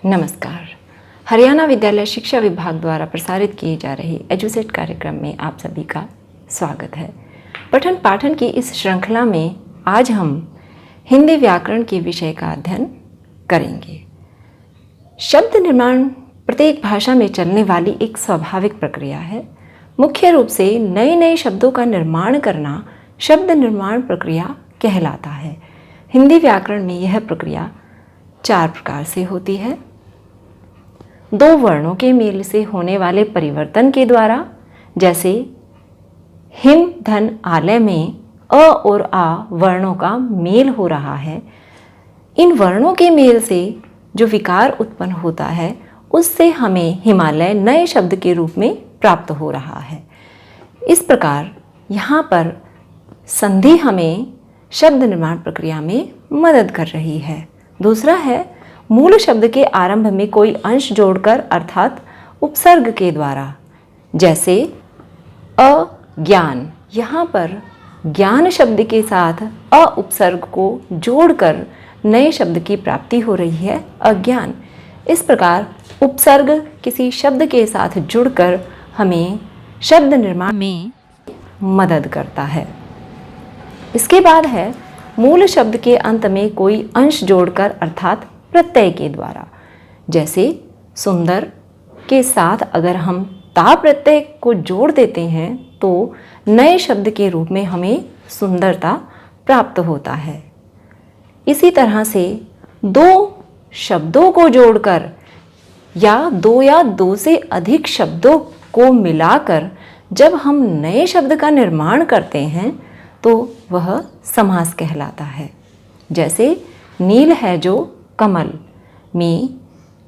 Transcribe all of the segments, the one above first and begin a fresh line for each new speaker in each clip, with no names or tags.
नमस्कार। हरियाणा विद्यालय शिक्षा विभाग द्वारा प्रसारित किए जा रहे एजुसेट कार्यक्रम में आप सभी का स्वागत है। पठन पाठन की इस श्रृंखला में आज हम हिंदी व्याकरण के विषय का अध्ययन करेंगे। शब्द निर्माण प्रत्येक भाषा में चलने वाली एक स्वाभाविक प्रक्रिया है। मुख्य रूप से नए नए शब्दों का निर्माण करना शब्द निर्माण प्रक्रिया कहलाता है। हिंदी व्याकरण में यह प्रक्रिया 4 प्रकार से होती है। 2 वर्णों के मेल से होने वाले परिवर्तन के द्वारा, जैसे हिम धन आलय में अ और आ वर्णों का मेल हो रहा है। इन वर्णों के मेल से जो विकार उत्पन्न होता है उससे हमें हिमालय नए शब्द के रूप में प्राप्त हो रहा है। इस प्रकार यहाँ पर संधि हमें शब्द निर्माण प्रक्रिया में मदद कर रही है। दूसरा है मूल शब्द के आरंभ में कोई अंश जोड़कर अर्थात उपसर्ग के द्वारा, जैसे अज्ञान। यहाँ पर ज्ञान शब्द के साथ अ उपसर्ग को जोड़कर नए शब्द की प्राप्ति हो रही है, अज्ञान। इस प्रकार उपसर्ग किसी शब्द के साथ जुड़कर हमें शब्द निर्माण में मदद करता है। इसके बाद है मूल शब्द के अंत में कोई अंश जोड़कर अर्थात प्रत्यय के द्वारा, जैसे सुंदर के साथ अगर हम ता प्रत्यय को जोड़ देते हैं तो नए शब्द के रूप में हमें सुंदरता प्राप्त होता है। इसी तरह से 2 शब्दों को जोड़कर या 2 से अधिक शब्दों को मिलाकर जब हम नए शब्द का निर्माण करते हैं तो वह समास कहलाता है। जैसे नील है जो कमल में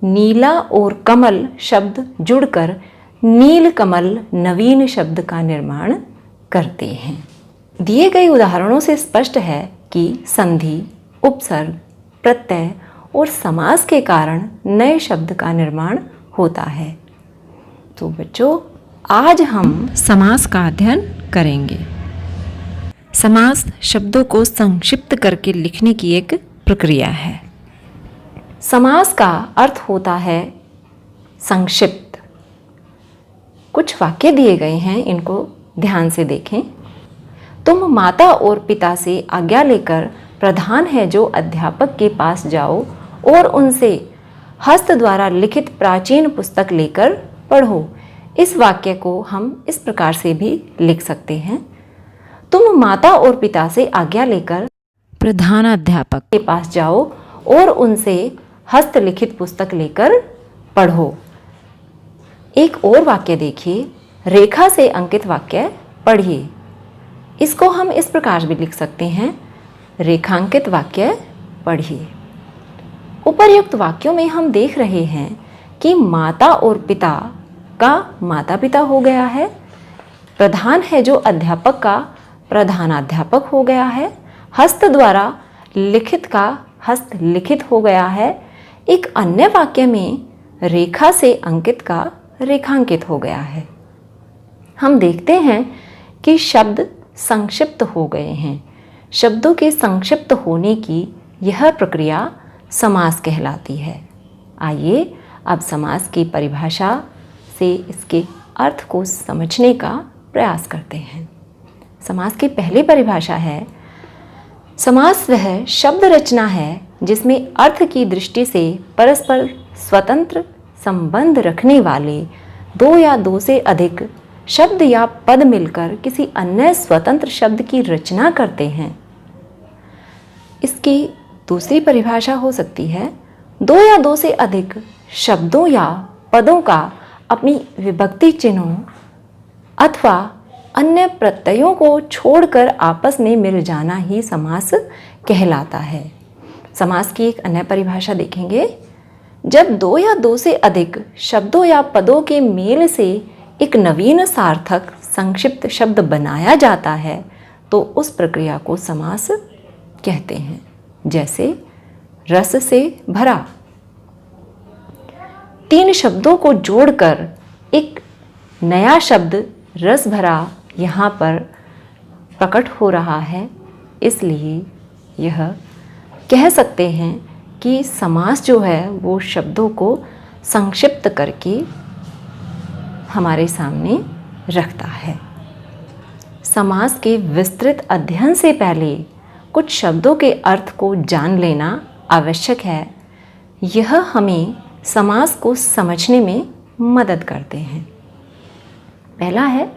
नीला और कमल शब्द जुड़कर नील कमल नवीन शब्द का निर्माण करते हैं। दिए गए उदाहरणों से स्पष्ट है कि संधि, उपसर्ग, प्रत्यय और समास के कारण नए शब्द का निर्माण होता है। तो बच्चों, आज हम समास का अध्ययन करेंगे। समास शब्दों को संक्षिप्त करके लिखने की एक प्रक्रिया है। समास का अर्थ होता है संक्षिप्त। कुछ वाक्य दिए गए हैं, इनको ध्यान से देखें। तुम माता और पिता से आज्ञा लेकर प्रधान है जो अध्यापक के पास जाओ और उनसे हस्त द्वारा लिखित प्राचीन पुस्तक लेकर पढ़ो। इस वाक्य को हम इस प्रकार से भी लिख सकते हैं। तुम माता और पिता से आज्ञा लेकर प्रधान अध्यापक के पास जाओ और उनसे हस्तलिखित पुस्तक लेकर पढ़ो। एक और वाक्य देखिए, रेखा से अंकित वाक्य पढ़िए। इसको हम इस प्रकार भी लिख सकते हैं, रेखांकित वाक्य पढ़िए। उपर्युक्त वाक्यों में हम देख रहे हैं कि माता और पिता का माता पिता हो गया है, प्रधान है जो अध्यापक का प्रधानाध्यापक हो गया है, हस्त द्वारा लिखित का हस्त लिखित हो गया है। एक अन्य वाक्य में रेखा से अंकित का रेखांकित हो गया है। हम देखते हैं कि शब्द संक्षिप्त हो गए हैं। शब्दों के संक्षिप्त होने की यह प्रक्रिया समास कहलाती है। आइए अब समास की परिभाषा से इसके अर्थ को समझने का प्रयास करते हैं। समास की पहली परिभाषा है, समास वह शब्द रचना है जिसमें अर्थ की दृष्टि से परस्पर स्वतंत्र संबंध रखने वाले 2 या 2 से अधिक शब्द या पद मिलकर किसी अन्य स्वतंत्र शब्द की रचना करते हैं। इसकी दूसरी परिभाषा हो सकती है, 2 या 2 से अधिक शब्दों या पदों का अपनी विभक्ति चिन्हों अथवा अन्य प्रत्ययों को छोड़कर आपस में मिल जाना ही समास कहलाता है। समास की एक अन्य परिभाषा देखेंगे, जब 2 या 2 से अधिक शब्दों या पदों के मेल से एक नवीन सार्थक संक्षिप्त शब्द बनाया जाता है तो उस प्रक्रिया को समास कहते हैं। जैसे रस से भरा। 3 शब्दों को जोड़कर एक नया शब्द रस भरा यहाँ पर प्रकट हो रहा है, इसलिए यह कह सकते हैं कि समास जो है वो शब्दों को संक्षिप्त करके हमारे सामने रखता है। समास के विस्तृत अध्ययन से पहले कुछ शब्दों के अर्थ को जान लेना आवश्यक है। यह हमें समास को समझने में मदद करते हैं। पहला है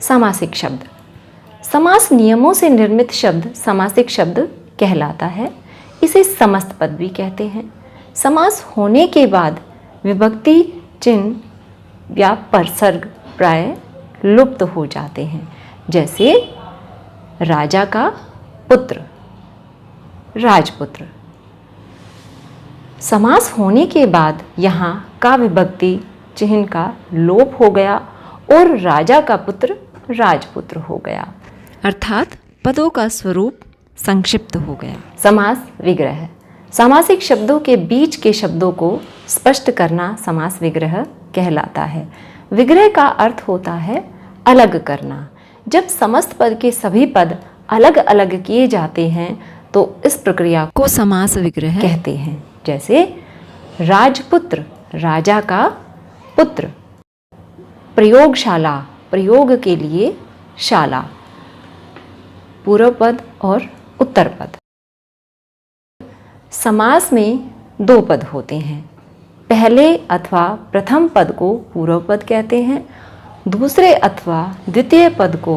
समासिक शब्द। समास नियमों से निर्मित शब्द समासिक शब्द कहलाता है। इसे समस्त पद भी कहते हैं। समास होने के बाद विभक्ति चिन्ह या परसर्ग प्राय लुप्त हो जाते हैं। जैसे राजा का पुत्र, राजपुत्र। समास होने के बाद यहाँ का विभक्ति चिन्ह का लोप हो गया और राजा का पुत्र राजपुत्र हो गया, अर्थात पदों का स्वरूप संक्षिप्त हो गया। समास विग्रह। सामासिक शब्दों के बीच के शब्दों को स्पष्ट करना समास विग्रह कहलाता है। विग्रह का अर्थ होता है अलग करना। जब समस्त पद के सभी पद अलग अलग किए जाते हैं तो इस प्रक्रिया को समास विग्रह कहते हैं। जैसे राजपुत्र, राजा का पुत्र। प्रयोगशाला, प्रयोग के लिए शाला। पूर्व पद और उत्तर पद। समास में दो पद होते हैं। पहले अथवा प्रथम पद को पूर्व पद कहते हैं, दूसरे अथवा द्वितीय पद को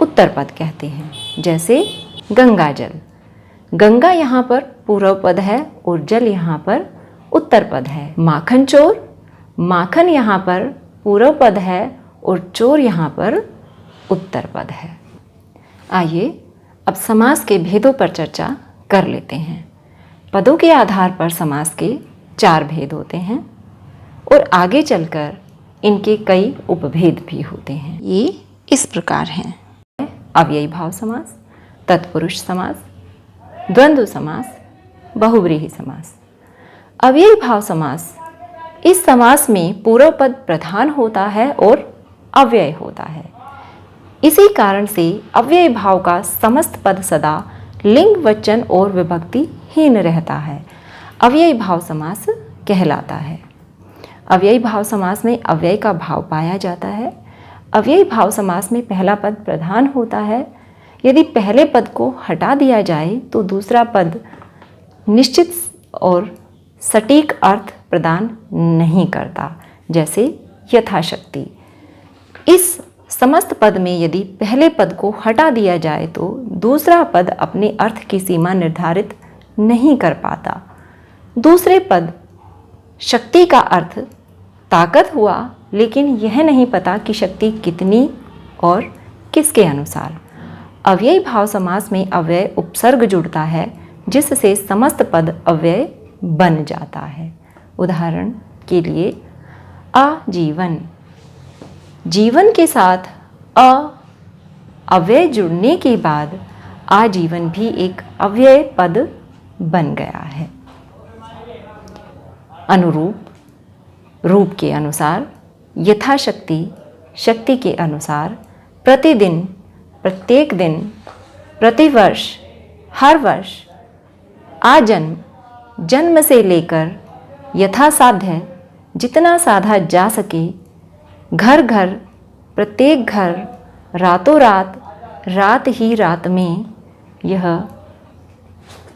उत्तर पद कहते हैं। जैसे गंगा जल। गंगा यहाँ पर पूर्व पद है और जल यहाँ पर उत्तर पद है। माखन चोर, माखन यहाँ पर पूर्व पद है और चोर यहाँ पर उत्तर पद है। आइए अब समास के भेदों पर चर्चा कर लेते हैं। पदों के आधार पर समास के 4 भेद होते हैं और आगे चलकर इनके कई उपभेद भी होते हैं। ये इस प्रकार हैं: अव्ययी भाव समास, तत्पुरुष समास, द्वंद्व समास, बहुव्रीहि समास। अव्ययी भाव समास, इस समास में पूर्व पद प्रधान होता है और अव्यय होता है। इसी कारण से अव्ययी भाव का समस्त पद सदा लिंग, वचन और विभक्ति हीन रहता है। अव्ययी भाव समास कहलाता है। अव्ययी भाव समास में अव्यय का भाव पाया जाता है। अव्ययी भाव समास में पहला पद प्रधान होता है। यदि पहले पद को हटा दिया जाए तो दूसरा पद निश्चित और सटीक अर्थ प्रदान नहीं करता। जैसे यथाशक्ति। इस समस्त पद में यदि पहले पद को हटा दिया जाए तो दूसरा पद अपने अर्थ की सीमा निर्धारित नहीं कर पाता। दूसरे पद शक्ति का अर्थ ताकत हुआ, लेकिन यह नहीं पता कि शक्ति कितनी और किसके अनुसार। अव्ययी भाव समास में अव्यय उपसर्ग जुड़ता है, जिससे समस्त पद अव्यय बन जाता है। उदाहरण के लिए आजीवन। जीवन के साथ अव्यय जुड़ने के बाद आजीवन भी एक अव्यय पद बन गया है। अनुरूप, रूप के अनुसार, यथाशक्ति, शक्ति के अनुसार, प्रतिदिन, प्रत्येक दिन, प्रतिवर्ष, हर वर्ष, आजन्म, जन्म से लेकर यथासाध्य, जितना साधा जा सके, घर घर, प्रत्येक घर, रातों रात, रात ही रात में, यह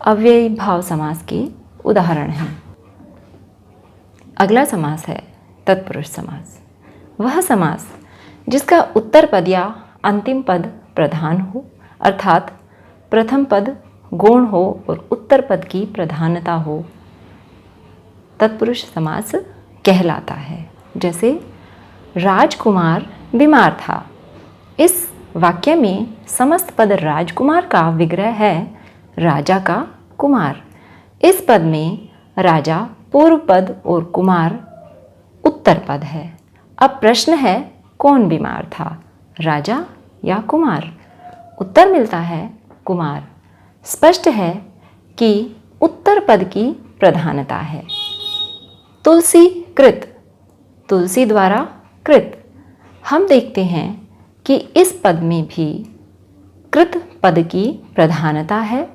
अव्ययी भाव समास के उदाहरण हैं। अगला समास है तत्पुरुष समास। वह समास जिसका उत्तर पद या अंतिम पद प्रधान हो, अर्थात प्रथम पद गौण हो और उत्तर पद की प्रधानता हो, तत्पुरुष समास कहलाता है। जैसे राजकुमार बीमार था। इस वाक्य में समस्त पद राजकुमार का विग्रह है राजा का कुमार। इस पद में राजा पूर्व पद और कुमार उत्तर पद है। अब प्रश्न है, कौन बीमार था, राजा या कुमार? उत्तर मिलता है कुमार। स्पष्ट है कि उत्तर पद की प्रधानता है। तुलसी कृत, तुलसी द्वारा कृत। हम देखते हैं कि इस पद में भी कृत पद की प्रधानता है,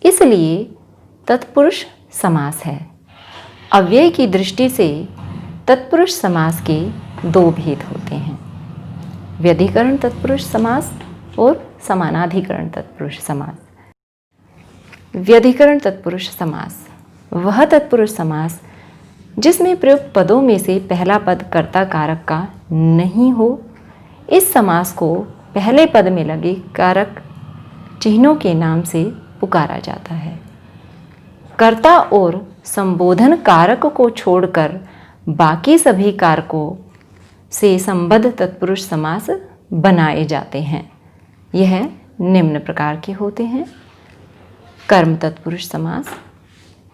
इसलिए तत्पुरुष समास है। अव्यय की दृष्टि से तत्पुरुष समास के दो भेद होते हैं, व्यधिकरण तत्पुरुष समास और समानाधिकरण तत्पुरुष समास। व्यधिकरण तत्पुरुष समास वह तत्पुरुष समास जिसमें प्रयुक्त पदों में से पहला पद कर्ता कारक का नहीं हो। इस समास को पहले पद में लगे कारक चिन्हों के नाम से पुकारा जाता है। कर्ता और संबोधन कारक को छोड़कर बाकी सभी कारकों से संबद्ध तत्पुरुष समास बनाए जाते हैं। यह निम्न प्रकार के होते हैं। कर्म तत्पुरुष समास,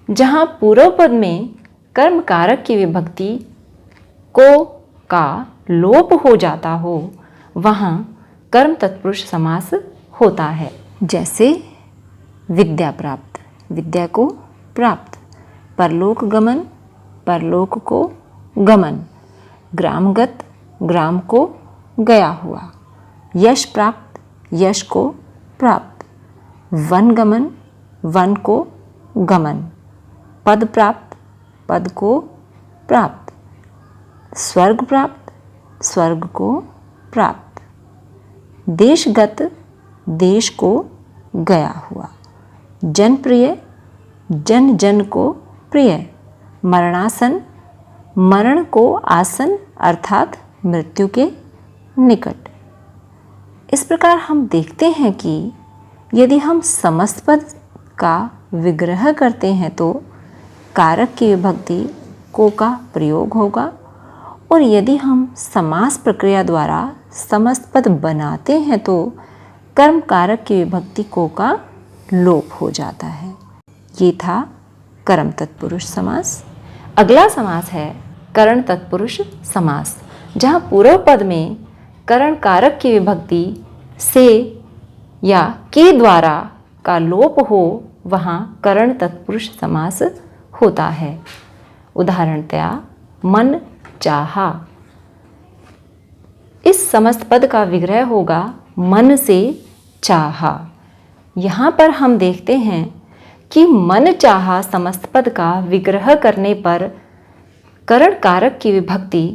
जहाँ पूर्व पद में कर्म कारक की विभक्ति को का लोप हो जाता हो, वहाँ कर्म तत्पुरुष समास होता है। जैसे विद्या प्राप्त, विद्या को प्राप्त, परलोक गमन, परलोक को गमन, ग्रामगत, ग्राम को गया हुआ, यश प्राप्त, यश को प्राप्त, वन गमन, वन को गमन, पद प्राप्त, पद को प्राप्त, स्वर्ग प्राप्त, स्वर्ग को प्राप्त, देशगत, देश को गया हुआ, जनप्रिय, जन जन को प्रिय, मरणासन, मरण को आसन अर्थात मृत्यु के निकट। इस प्रकार हम देखते हैं कि यदि हम समस्त पद का विग्रह करते हैं तो कारक की विभक्ति को का प्रयोग होगा, और यदि हम समास प्रक्रिया द्वारा समस्त पद बनाते हैं तो कर्म कारक की विभक्ति को का लोप हो जाता है। ये था कर्म तत्पुरुष समास। अगला समास है करण तत्पुरुष समास, जहाँ पूर्व पद में करण कारक की विभक्ति से या के द्वारा का लोप हो, वहाँ करण तत्पुरुष समास होता है। उदाहरणतया मन चाहा। इस समस्त पद का विग्रह होगा मन से चाहा। यहाँ पर हम देखते हैं कि मन चाहा समस्त पद का विग्रह करने पर करण कारक की विभक्ति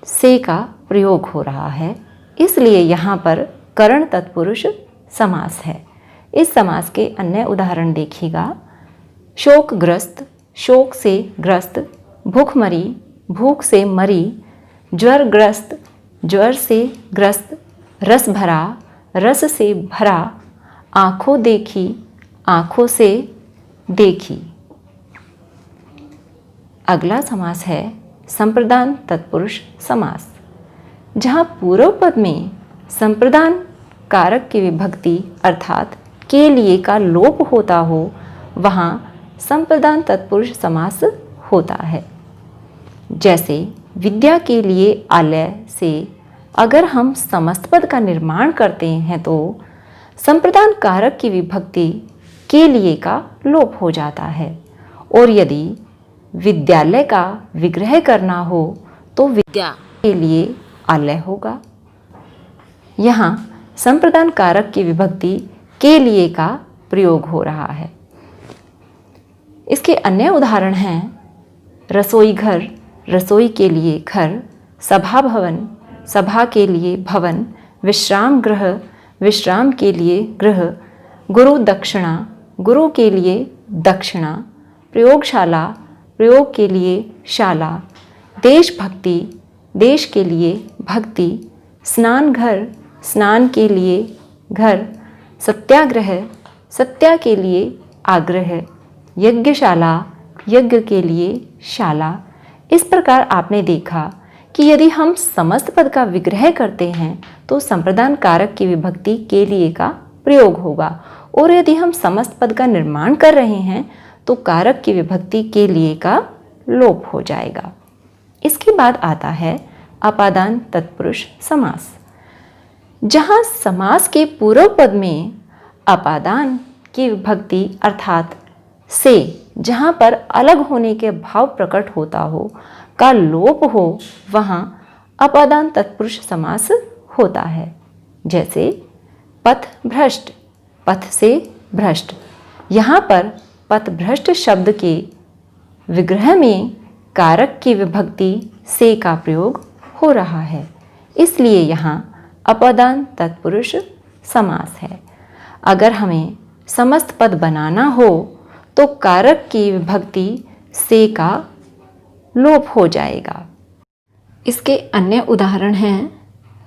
से का प्रयोग हो रहा है, इसलिए यहाँ पर करण तत्पुरुष समास है। इस समास के अन्य उदाहरण देखिएगा। शोकग्रस्त, शोक से ग्रस्त, भूखमरी, भूख से मरी, ज्वरग्रस्त, ज्वर से ग्रस्त, रस भरा, रस से भरा, आँखों देखी, आँखों से देखी। अगला समास है संप्रदान तत्पुरुष समास, जहाँ पूर्व पद में संप्रदान कारक की विभक्ति अर्थात के लिए का लोप होता हो, वहाँ संप्रदान तत्पुरुष समास होता है। जैसे विद्या के लिए आलय से अगर हम समस्त पद का निर्माण करते हैं तो संप्रदान कारक की विभक्ति के लिए का लोप हो जाता है, और यदि विद्यालय का विग्रह करना हो तो विद्या के लिए आलय होगा। यहाँ संप्रदान कारक की विभक्ति के लिए का प्रयोग हो रहा है। इसके अन्य उदाहरण हैं रसोई घर, रसोई के लिए घर, सभा भवन, सभा के लिए भवन, विश्राम गृह, विश्राम के लिए गृह, गुरु दक्षिणा, गुरु के लिए दक्षिणा, प्रयोगशाला, प्रयोग के लिए शाला, देशभक्ति, देश के लिए भक्ति, स्नान घर, स्नान के लिए घर, सत्याग्रह, सत्या के लिए आग्रह, यज्ञशाला, यज्ञ के लिए शाला। इस प्रकार आपने देखा कि यदि हम समस्त पद का विग्रह करते हैं तो संप्रदान कारक की विभक्ति के लिए का प्रयोग होगा, और यदि हम समस्त पद का निर्माण कर रहे हैं तो कारक की विभक्ति के लिए का लोप हो जाएगा। इसके बाद आता है अपादान तत्पुरुष समास, जहाँ समास के पूर्व पद में अपादान की विभक्ति अर्थात से, जहाँ पर अलग होने के भाव प्रकट होता हो, का लोप हो, वहाँ अपादान तत्पुरुष समास होता है। जैसे पथ भ्रष्ट, पथ से भ्रष्ट। यहाँ पर पथ भ्रष्ट शब्द के विग्रह में कारक की विभक्ति से का प्रयोग हो रहा है, इसलिए यहाँ अपदान तत्पुरुष समास है। अगर हमें समस्त पद बनाना हो तो कारक की विभक्ति से का लोप हो जाएगा। इसके अन्य उदाहरण हैं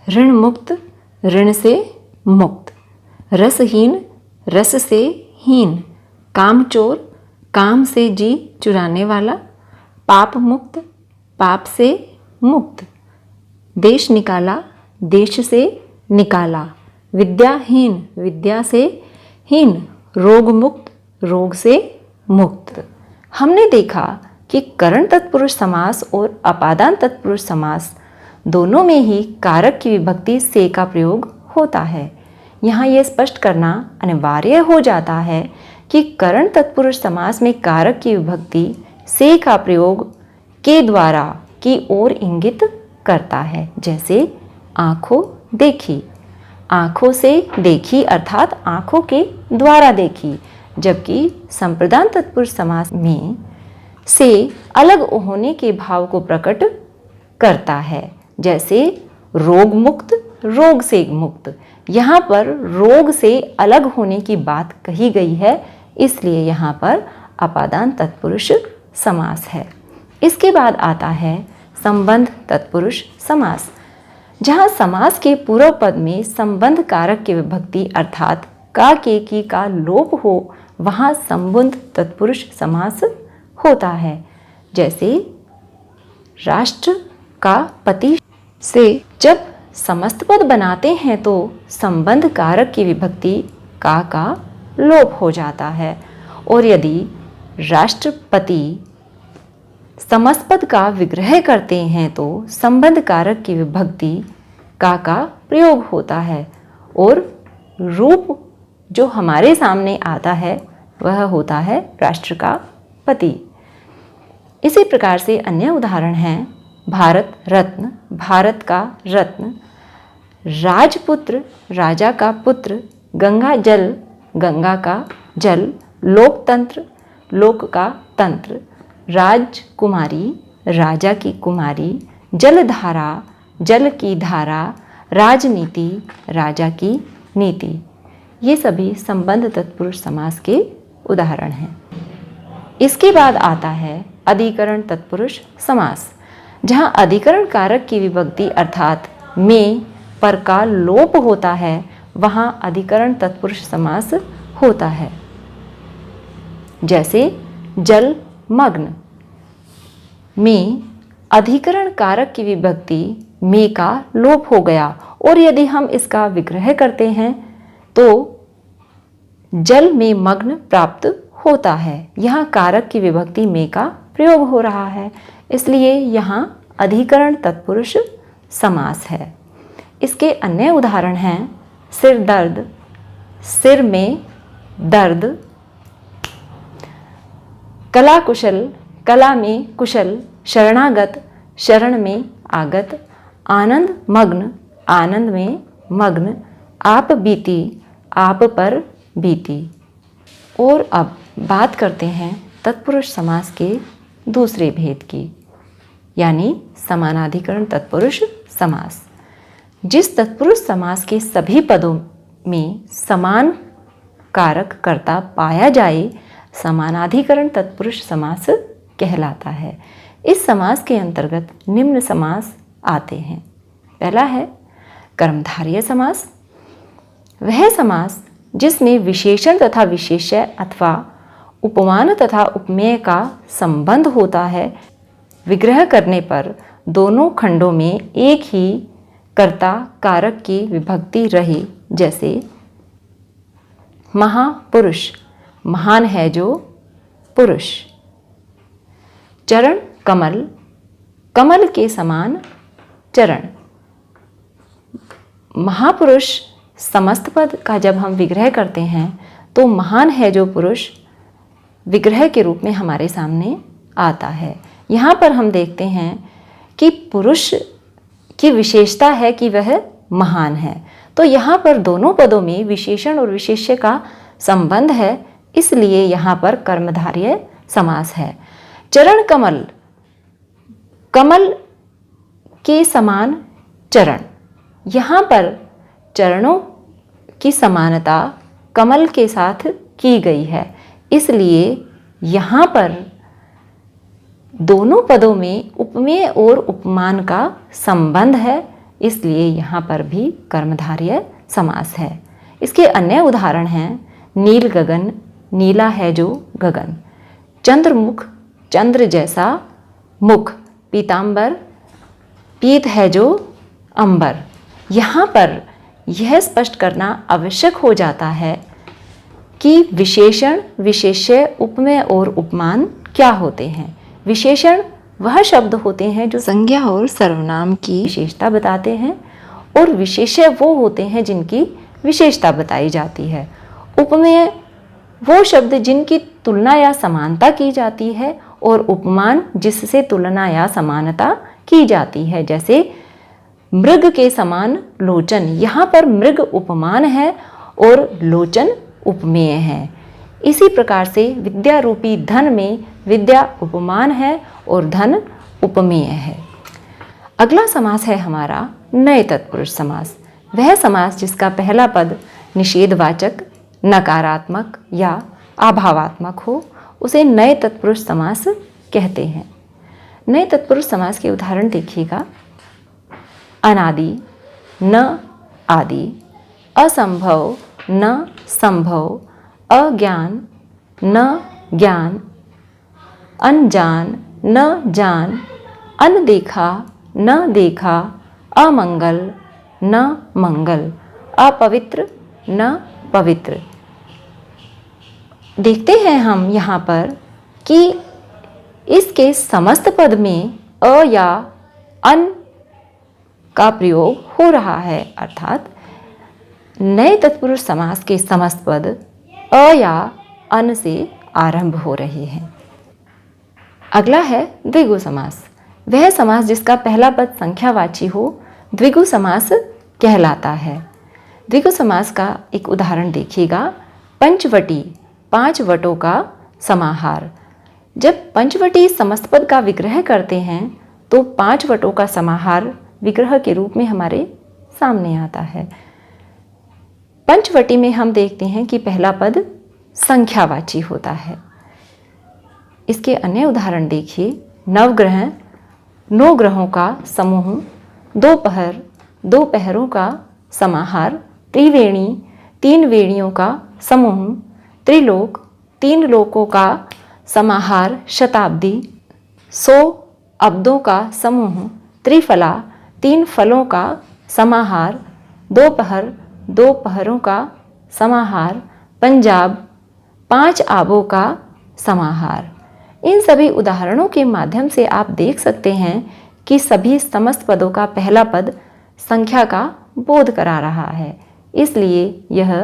ऋण मुक्त, ऋण से मुक्त, रसहीन, रस से हीन, कामचोर, काम से जी चुराने वाला, पाप मुक्त, पाप से मुक्त, देश निकाला, देश से निकाला, विद्याहीन, विद्या से हीन, रोग मुक्त, रोग से मुक्त। हमने देखा कि करण तत्पुरुष समास और अपादान तत्पुरुष समास दोनों में ही कारक की विभक्ति से का प्रयोग होता है। यहाँ यह स्पष्ट करना अनिवार्य हो जाता है कि करण तत्पुरुष समास में कारक की विभक्ति से का प्रयोग के द्वारा की ओर इंगित करता है। जैसे आंखों देखी, आंखों से देखी अर्थात आंखों के द्वारा देखी, जबकि संप्रदान तत्पुरुष समास में से अलग होने के भाव को प्रकट करता है। जैसे रोग मुक्त, रोग से मुक्त। यहाँ पर रोग से अलग होने की बात कही गई है, इसलिए यहाँ पर अपादान तत्पुरुष समास है। इसके बाद आता है संबंध तत्पुरुष समास, जहाँ समास के पूर्व पद में संबंध कारक की विभक्ति अर्थात का के की का लोप हो, वहाँ संबंध तत्पुरुष समास होता है। जैसे राष्ट्र का पति से जब समस्त पद बनाते हैं तो संबंध कारक की विभक्ति का लोप हो जाता है, और यदि राष्ट्रपति समस्त पद का विग्रह करते हैं तो संबंध कारक की विभक्ति का प्रयोग होता है, और रूप जो हमारे सामने आता है वह होता है राष्ट्र का पति। इसी प्रकार से अन्य उदाहरण हैं भारत रत्न, भारत का रत्न, राजपुत्र, राजा का पुत्र, गंगा जल, गंगा का जल, लोकतंत्र, लोक का तंत्र, राजकुमारी, राजा की कुमारी, जलधारा, जल की धारा, राजनीति, राजा की नीति। ये सभी संबंध तत्पुरुष समास के उदाहरण हैं। इसके बाद आता है अधिकरण तत्पुरुष समास, जहाँ अधिकरण कारक की विभक्ति अर्थात में पर का लोप होता है, वहाँ अधिकरण तत्पुरुष समास होता है। जैसे जल मग्न में अधिकरण कारक की विभक्ति में का लोप हो गया, और यदि हम इसका विग्रह करते हैं तो जल में मग्न प्राप्त होता है। यहाँ कारक की विभक्ति में का प्रयोग हो रहा है, इसलिए यहाँ अधिकरण तत्पुरुष समास है। इसके अन्य उदाहरण हैं सिर दर्द, सिर में दर्द, कला कुशल, कला में कुशल, शरणागत, शरण में आगत, आनंद मग्न, आनंद में मग्न, आप बीती, आप पर बीती। और अब बात करते हैं तत्पुरुष समास के दूसरे भेद की, यानी समानाधिकरण तत्पुरुष समास। जिस तत्पुरुष समास के सभी पदों में समान कारक कर्ता पाया जाए, समानाधिकरण तत्पुरुष समास कहलाता है। इस समास के अंतर्गत निम्न समास आते हैं। पहला है कर्मधारय समास। वह समास जिसमें विशेषण तथा विशेष्य अथवा उपमान तथा उपमेय का संबंध होता है। विग्रह करने पर दोनों खंडों में एक ही कर्ता कारक की विभक्ति रहे। जैसे महापुरुष, महान है जो पुरुष। चरण कमल, कमल के समान चरण। महापुरुष समस्त पद का जब हम विग्रह करते हैं तो महान है जो पुरुष विग्रह के रूप में हमारे सामने आता है। यहाँ पर हम देखते हैं कि पुरुष की विशेषता है कि वह महान है, तो यहाँ पर दोनों पदों में विशेषण और विशेष्य का संबंध है, इसलिए यहाँ पर कर्मधारय समास है। चरण कमल, कमल के समान चरण। यहाँ पर चरणों की समानता कमल के साथ की गई है, इसलिए यहाँ पर दोनों पदों में उपमेय और उपमान का संबंध है, इसलिए यहाँ पर भी कर्मधारय समास है। इसके अन्य उदाहरण हैं नील गगन, नीला है जो गगन। चंद्रमुख, चंद्र जैसा मुख। पीतांबर, पीत है जो अंबर। यहाँ पर यह स्पष्ट करना आवश्यक हो जाता है कि विशेषण, विशेष्य, उपमेय और उपमान क्या होते हैं। विशेषण वह शब्द होते हैं जो संज्ञा और सर्वनाम की विशेषता बताते हैं, और विशेष्य वो होते हैं जिनकी विशेषता बताई जाती है। उपमेय वो शब्द जिनकी तुलना या समानता की जाती है, और उपमान जिससे तुलना या समानता की जाती है। जैसे मृग के समान लोचन, यहाँ पर मृग उपमान है और लोचन उपमेय है। इसी प्रकार से विद्या रूपी धन में विद्या उपमान है और धन उपमेय है। अगला समास है हमारा नए तत्पुरुष समास। वह समास जिसका पहला पद निषेधवाचक, नकारात्मक या अभावात्मक हो, उसे नए तत्पुरुष समास कहते हैं। नए तत्पुरुष समास के उदाहरण देखिएगा। अनादि, न आदि। असंभव, न संभव। अज्ञान, न ज्ञान। अनजान, न जान। अनदेखा, न देखा। अमंगल, न मंगल। अपवित्र, न पवित्र। देखते हैं हम यहाँ पर कि इसके समस्त पद में अ या अन का प्रयोग हो रहा है, अर्थात नए तत्पुरुष समास के समस्त पद अ या अन से आरंभ हो रहे हैं। अगला है द्विगु समास। वह समास जिसका पहला पद संख्यावाची हो, द्विगु समास कहलाता है। द्विगु समास का एक उदाहरण देखिएगा। पंचवटी, 5 वटों का समाहार। जब पंचवटी समस्त पद का विग्रह करते हैं तो 5 वटों का समाहार विग्रह के रूप में हमारे सामने आता है। पंचवटी में हम देखते हैं कि पहला पद संख्यावाची होता है। इसके अन्य उदाहरण देखिए। नवग्रह, 9 ग्रहों का समूह। दोपहर, 2 पहरों का समाहार। त्रिवेणी, 3 वेणियों का समूह। त्रिलोक, 3 लोकों का समाहार। शताब्दी, 100 अब्दों का समूह। त्रिफला, 3 फलों का समाहार। दोपहर, 2 पहरों का समाहार। पंजाब, 5 आबों का समाहार। इन सभी उदाहरणों के माध्यम से आप देख सकते हैं कि सभी समस्त पदों का पहला पद संख्या का बोध करा रहा है, इसलिए यह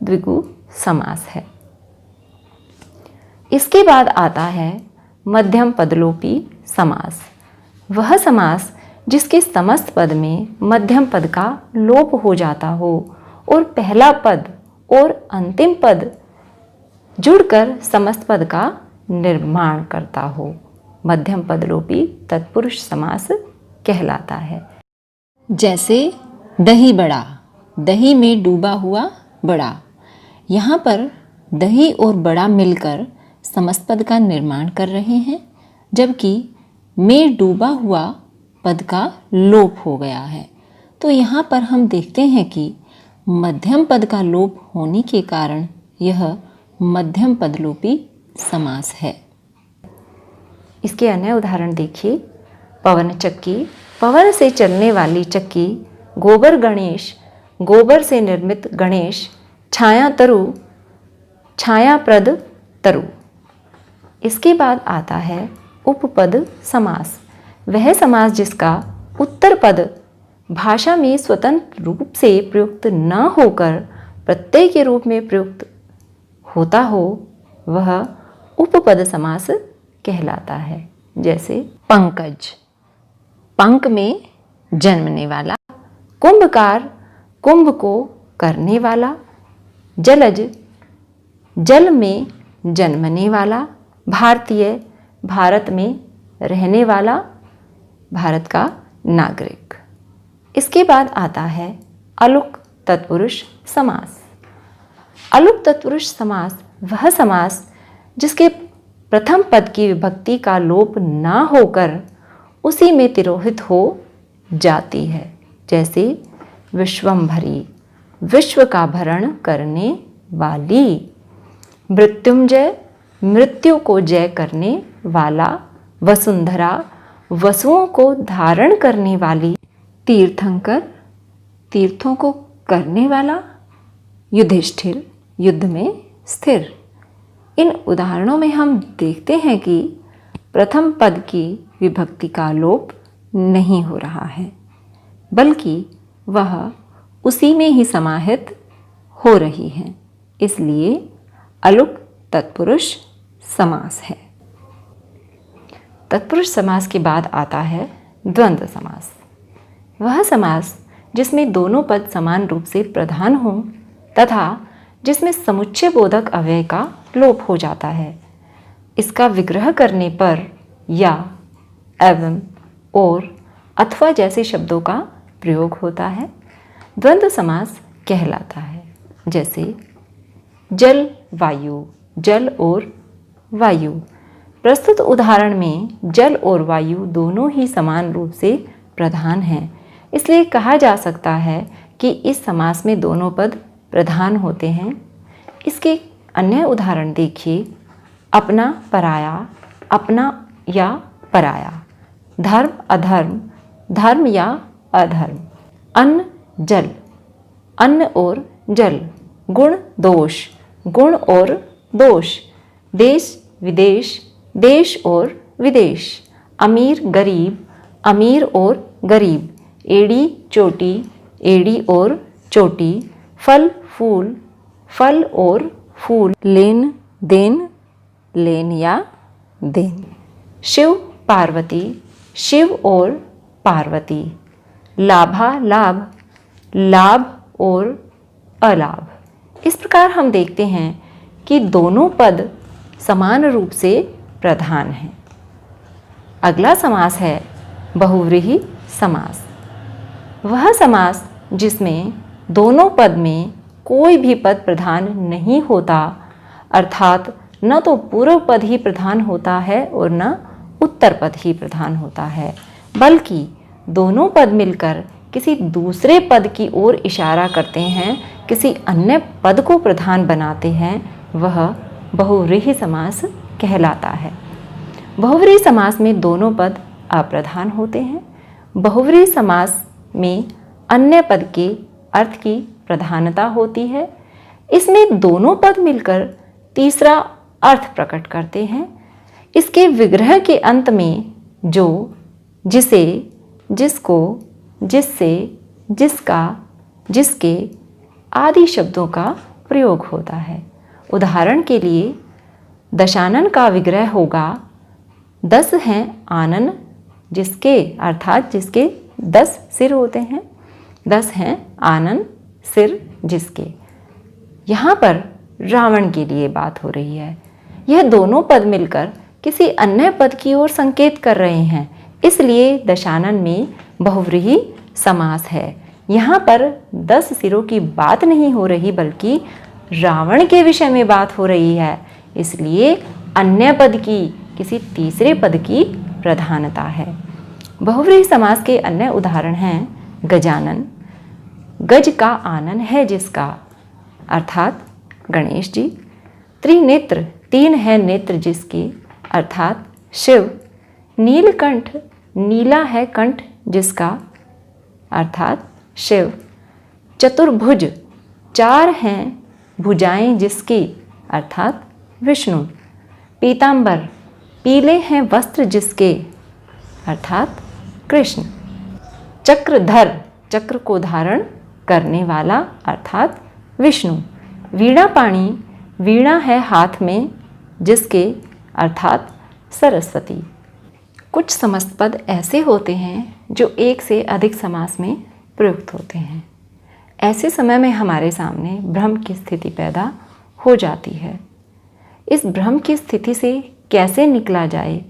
द्विगु समास है। इसके बाद आता है मध्यम पदलोपी समास। वह समास जिसके समस्त पद में मध्यम पद का लोप हो जाता हो और पहला पद और अंतिम पद जुड़कर समस्त पद का निर्माण करता हो, मध्यम पदलोपी तत्पुरुष समास कहलाता है।
जैसे दही बड़ा, दही में डूबा हुआ बड़ा। यहाँ पर दही और बड़ा मिलकर समस्त पद का निर्माण कर रहे हैं, जबकि में डूबा हुआ पद का लोप हो गया है। तो यहाँ पर हम देखते हैं कि मध्यम पद का लोप होने के कारण यह मध्यम पदलोपी समास है।
इसके अन्य उदाहरण देखिए। पवन चक्की, पवन से चलने वाली चक्की। गोबर गणेश, गोबर से निर्मित गणेश। छाया तरु, छायाप्रद तरु। इसके बाद आता है उपपद समास। वह समास जिसका उत्तर पद भाषा में स्वतंत्र रूप से प्रयुक्त न होकर प्रत्यय के रूप में प्रयुक्त होता हो, वह उपपद समास कहलाता है। जैसे
पंकज, पंक में जन्मने वाला।
कुंभकार, कुंभ को करने वाला। जलज, जल में जन्मने वाला। भारतीय, भारत में रहने वाला, भारत का नागरिक। इसके बाद आता है अलुक तत्पुरुष समास। अलुक तत्पुरुष समास वह समास जिसके प्रथम पद की विभक्ति का लोप ना होकर उसी में तिरोहित हो जाती है। जैसे विश्वम्भरी, विश्व का भरण करने वाली। मृत्युंजय, मृत्यु को जय करने वाला। वसुंधरा, वसुओं को धारण करने वाली। तीर्थंकर, तीर्थों को करने वाला। युधिष्ठिर, युद्ध में स्थिर। इन उदाहरणों में हम देखते हैं कि प्रथम पद की विभक्ति का लोप नहीं हो रहा है, बल्कि वह उसी में ही समाहित हो रही है। इसलिए अलुक तत्पुरुष समास है। तत्पुरुष समास के बाद आता है द्वंद्व समास। वह समास जिसमें दोनों पद समान रूप से प्रधान हों तथा जिसमें समुच्चय बोधक अव्यय का लोप हो जाता है। इसका विग्रह करने पर या, एवं, और, अथवा जैसे शब्दों का प्रयोग होता है। द्वंद्व समास कहलाता है। जैसे जल वायु, जल और वायु। प्रस्तुत उदाहरण में जल और वायु दोनों ही समान रूप से प्रधान हैं, इसलिए कहा जा सकता है कि इस समास में दोनों पद प्रधान होते हैं। इसके अन्य उदाहरण देखिए। अपना पराया, अपना या पराया। धर्म अधर्म, धर्म या अधर्म। अन्न जल, अन्न और जल। गुण दोष, गुण और दोष। देश विदेश, देश और विदेश। अमीर गरीब, अमीर और गरीब। एड़ी चोटी, एड़ी और चोटी। फल फूल, फल और फूल। लेन देन, लेन या देन। शिव पार्वती, शिव और पार्वती। लाभा लाभ, लाभ और अलाभ। इस प्रकार हम देखते हैं कि दोनों पद समान रूप से प्रधान हैं। अगला समास है बहुव्रीहि समास। वह समास जिसमें दोनों पद में कोई भी पद प्रधान नहीं होता, अर्थात न तो पूर्व पद ही प्रधान होता है और न उत्तर पद ही प्रधान होता है, बल्कि दोनों पद मिलकर किसी दूसरे पद की ओर इशारा करते हैं, किसी अन्य पद को प्रधान बनाते हैं। वह बहुव्रीहि समास कहलाता है। बहुव्रीहि समास में दोनों पद अप्रधान होते हैं। बहुव्रीहि समास में अन्य पद के अर्थ की प्रधानता होती है। इसमें दोनों पद मिलकर तीसरा अर्थ प्रकट करते हैं। इसके विग्रह के अंत में जो, जिसे, जिसको, जिससे, जिसका, जिसके आदि शब्दों का प्रयोग होता है। उदाहरण के लिए दशानन का विग्रह होगा 10 हैं आनन, जिसके, अर्थात जिसके 10 सिर होते हैं। 10 हैं आनन, सिर जिसके। यहाँ पर रावण के लिए बात हो रही है। यह दोनों पद मिलकर किसी अन्य पद की ओर संकेत कर रहे हैं, इसलिए दशानन में बहुव्रीहि समास है। यहाँ पर 10 सिरों की बात नहीं हो रही, बल्कि रावण के विषय में बात हो रही है, इसलिए अन्य पद की किसी तीसरे पद की प्रधानता है। बहुव्रीहि समास के अन्य उदाहरण हैं गजानन, गज का आनन है जिसका, अर्थात गणेश जी। त्रिनेत्र, 3 है नेत्र जिसके, अर्थात शिव। नीलकंठ, नीला है कंठ जिसका, अर्थात शिव। चतुर्भुज, 4 हैं भुजाएं जिसकी, अर्थात विष्णु। पीतांबर, पीले हैं वस्त्र जिसके, अर्थात कृष्ण। चक्रधर, चक्र को धारण करने वाला, अर्थात विष्णु। वीणापाणी, वीणा है हाथ में जिसके, अर्थात सरस्वती। कुछ समस्त पद ऐसे होते हैं जो एक से अधिक समास में प्रयुक्त होते हैं। ऐसे समय में हमारे सामने भ्रम की स्थिति पैदा हो जाती है। इस भ्रम की स्थिति से कैसे निकला जाए,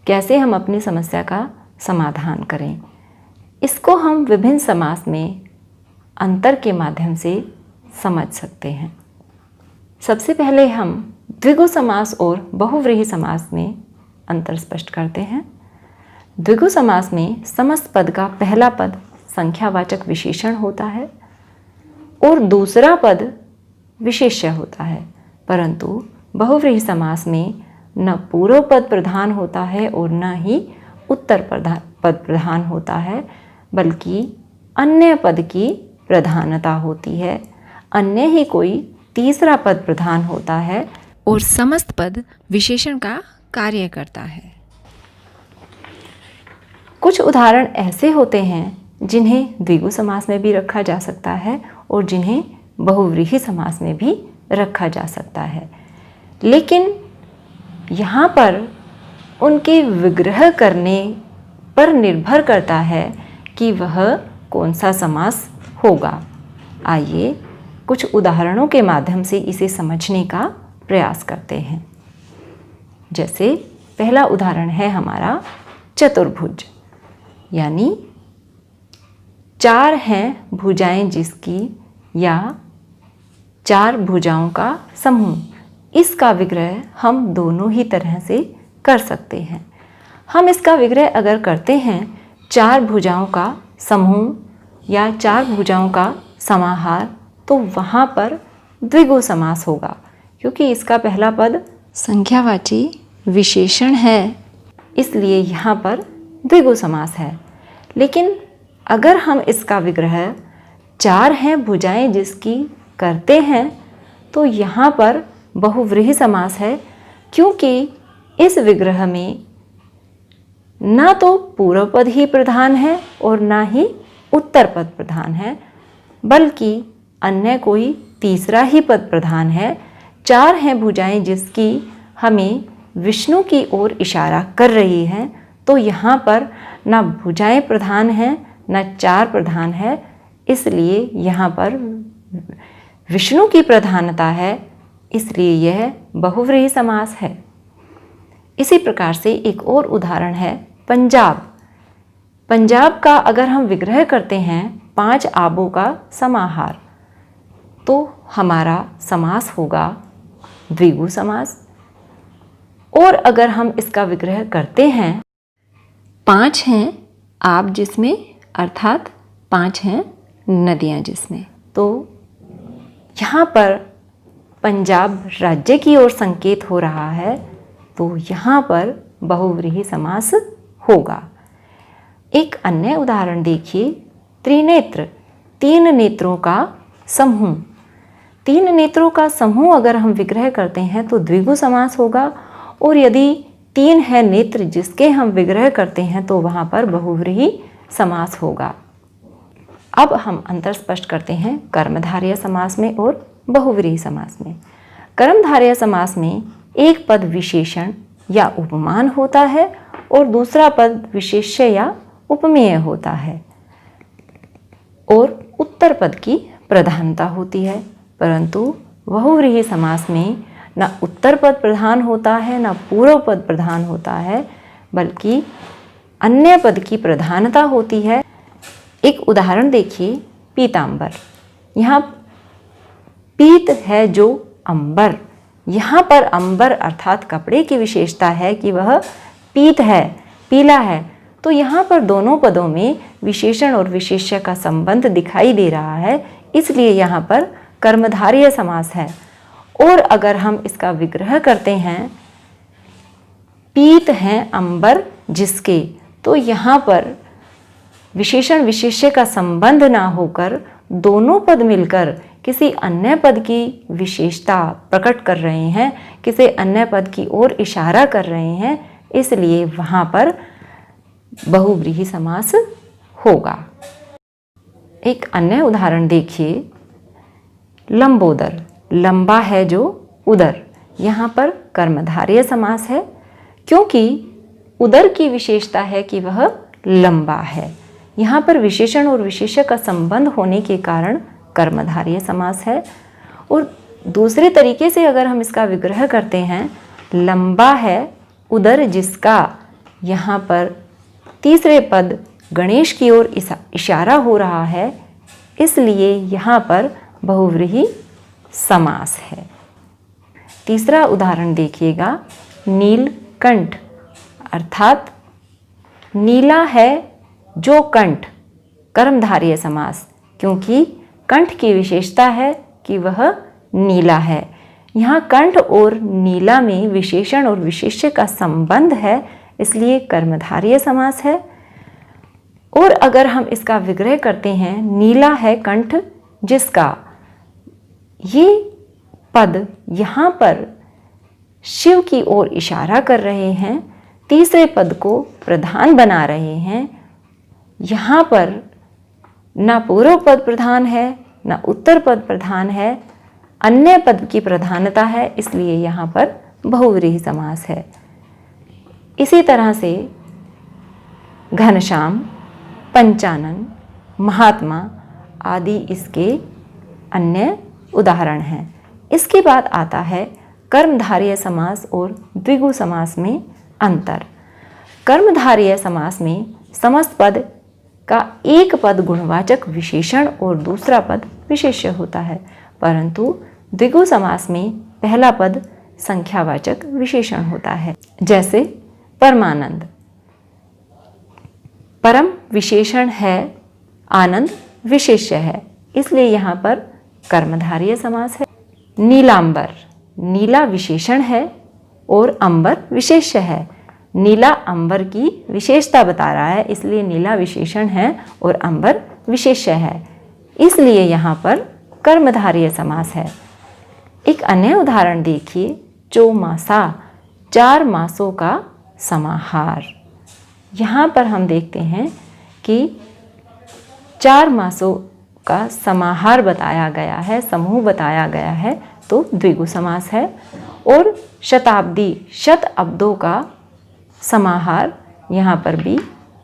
कैसे हम अपनी समस्या का समाधान करें। इसको हम विभिन्न समास में अंतर के माध्यम से समझ सकते हैं। सबसे पहले हम द्विगु समास और बहुव्रीहि समास में अंतर स्पष्ट करते हैं। द्विगु समास में समस्त पद का पहला पद संख्यावाचक विशेषण होता है और दूसरा पद विशेष्य होता है, परंतु बहुव्रीहि समास में न पूर्व पद प्रधान होता है और न ही उत्तर पद प्रधान होता है, बल्कि अन्य पद की प्रधानता होती है। अन्य ही कोई तीसरा पद प्रधान होता है और समस्त पद विशेषण का कार्य करता है। कुछ उदाहरण ऐसे होते हैं जिन्हें द्विगु समास में भी रखा जा सकता है और जिन्हें बहुव्रीहि समास में भी रखा जा सकता है, लेकिन यहाँ पर उनके विग्रह करने पर निर्भर करता है कि वह कौन सा समास होगा। आइए कुछ उदाहरणों के माध्यम से इसे समझने का प्रयास करते हैं। जैसे पहला उदाहरण है हमारा चतुर्भुज, यानी चार हैं भुजाएं जिसकी या चार भुजाओं का समूह। इसका विग्रह हम दोनों ही तरह से कर सकते हैं। हम इसका विग्रह अगर करते हैं चार भुजाओं का समूह या चार भुजाओं का समाहार, तो वहाँ पर द्विगु समास होगा, क्योंकि इसका पहला पद संख्यावाची विशेषण है, इसलिए यहाँ पर द्विगु समास है। लेकिन अगर हम इसका विग्रह चार हैं भुजाएं जिसकी करते हैं, तो यहाँ पर बहुव्रीहि समास है, क्योंकि इस विग्रह में ना तो पूर्व पद ही प्रधान है और ना ही उत्तर पद प्रधान है, बल्कि अन्य कोई तीसरा ही पद प्रधान है। चार हैं भुजाएं जिसकी हमें विष्णु की ओर इशारा कर रही हैं, तो यहाँ पर ना भुजाएं प्रधान हैं ना चार प्रधान है, इसलिए यहाँ पर विष्णु की प्रधानता है, इसलिए यह बहुव्रीहि समास है। इसी प्रकार से एक और उदाहरण है पंजाब। पंजाब का अगर हम विग्रह करते हैं पांच आबों का समाहार, तो हमारा समास होगा द्विगु समास। और अगर हम इसका विग्रह करते हैं पांच हैं आब जिसमें, अर्थात पांच हैं नदियां जिसमें, तो यहाँ पर पंजाब राज्य की ओर संकेत हो रहा है, तो यहाँ पर बहुव्रीहि समास होगा। एक अन्य उदाहरण देखिए, त्रिनेत्र, तीन नेत्रों का समूह। तीन नेत्रों का समूह अगर हम विग्रह करते हैं तो द्विगु समास होगा, और यदि तीन है नेत्र जिसके हम विग्रह करते हैं तो वहाँ पर बहुव्रीहि समास होगा। अब हम अंतर स्पष्ट करते हैं कर्मधारय समास में और बहुव्रीहि समास में। कर्मधारय समास में एक पद विशेषण या उपमान होता है और दूसरा पद विशेष्य या उपमेय होता है, और उत्तर पद की प्रधानता होती है। परंतु बहुव्रीहि समास में न उत्तर पद प्रधान होता है न पूर्व पद प्रधान होता है, बल्कि अन्य पद की प्रधानता होती है। एक उदाहरण देखिए, पीतांबर। यहाँ पीत है जो अंबर, यहाँ पर अंबर अर्थात कपड़े की विशेषता है कि वह पीत है, पीला है, तो यहाँ पर दोनों पदों में विशेषण और विशेष्य का संबंध दिखाई दे रहा है, इसलिए यहाँ पर कर्मधारय समास है। और अगर हम इसका विग्रह करते हैं पीत हैं अंबर जिसके, तो यहाँ पर विशेषण विशेष्य का संबंध ना होकर दोनों पद मिलकर किसी अन्य पद की विशेषता प्रकट कर रहे हैं, किसी अन्य पद की ओर इशारा कर रहे हैं, इसलिए वहाँ पर बहुव्रीहि समास होगा। एक अन्य उदाहरण देखिए, लंबोदर। लंबा है जो उदर, यहाँ पर कर्मधारय समास है, क्योंकि उदर की विशेषता है कि वह लंबा है। यहाँ पर विशेषण और विशेष्य का संबंध होने के कारण कर्मधारय समास है। और दूसरे तरीके से अगर हम इसका विग्रह करते हैं, लंबा है उदर जिसका, यहाँ पर तीसरे पद गणेश की ओर इशारा हो रहा है, इसलिए यहाँ पर बहुव्रीहि समास है। तीसरा उदाहरण देखिएगा, नीलकंठ अर्थात नीला है जो कंठ, कर्मधारय समास, क्योंकि कंठ की विशेषता है कि वह नीला है। यहाँ कंठ और नीला में विशेषण और विशेष्य का संबंध है, इसलिए कर्मधारय समास है। और अगर हम इसका विग्रह करते हैं, नीला है कंठ जिसका, ये पद यहाँ पर शिव की ओर इशारा कर रहे हैं, तीसरे पद को प्रधान बना रहे हैं। यहाँ पर ना पूर्व पद प्रधान है ना उत्तर पद प्रधान है, अन्य पद की प्रधानता है, इसलिए यहाँ पर बहुव्रीहि समास है। इसी तरह से घनश्याम, पंचानन, महात्मा आदि इसके अन्य उदाहरण हैं। इसके बाद आता है कर्मधारय समास और द्विगु समास में अंतर। कर्मधारय समास में समस्त पद का एक पद गुणवाचक विशेषण और दूसरा पद विशेष्य होता है, परंतु द्विगु समास में पहला पद संख्यावाचक विशेषण होता है। जैसे परमानंद, परम विशेषण है, आनंद विशेष्य है, इसलिए यहाँ पर कर्मधारय समास है। नीलांबर, नीला विशेषण है और अंबर विशेष्य है। नीला अंबर की विशेषता बता रहा है, इसलिए नीला विशेषण है और अंबर विशेष्य है, इसलिए यहाँ पर कर्मधारय समास है। एक अन्य उदाहरण देखिए, चौमासा, 4 मासों का समाहार। यहाँ पर हम देखते हैं कि 4 मासों का समाहार बताया गया है, समूह बताया गया है, तो द्विगु समास है। और शताब्दी, शत अब्दों का समाहार, यहाँ पर भी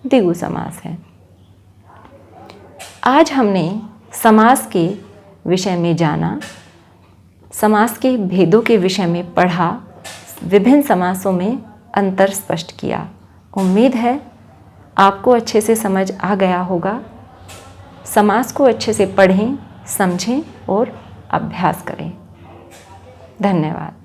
द्विगु समास है। आज हमने समास के विषय में जाना, समास के भेदों के विषय में पढ़ा, विभिन्न समासों में अंतर स्पष्ट किया। उम्मीद है आपको अच्छे से समझ आ गया होगा। समास को अच्छे से पढ़ें, समझें और अभ्यास करें। धन्यवाद।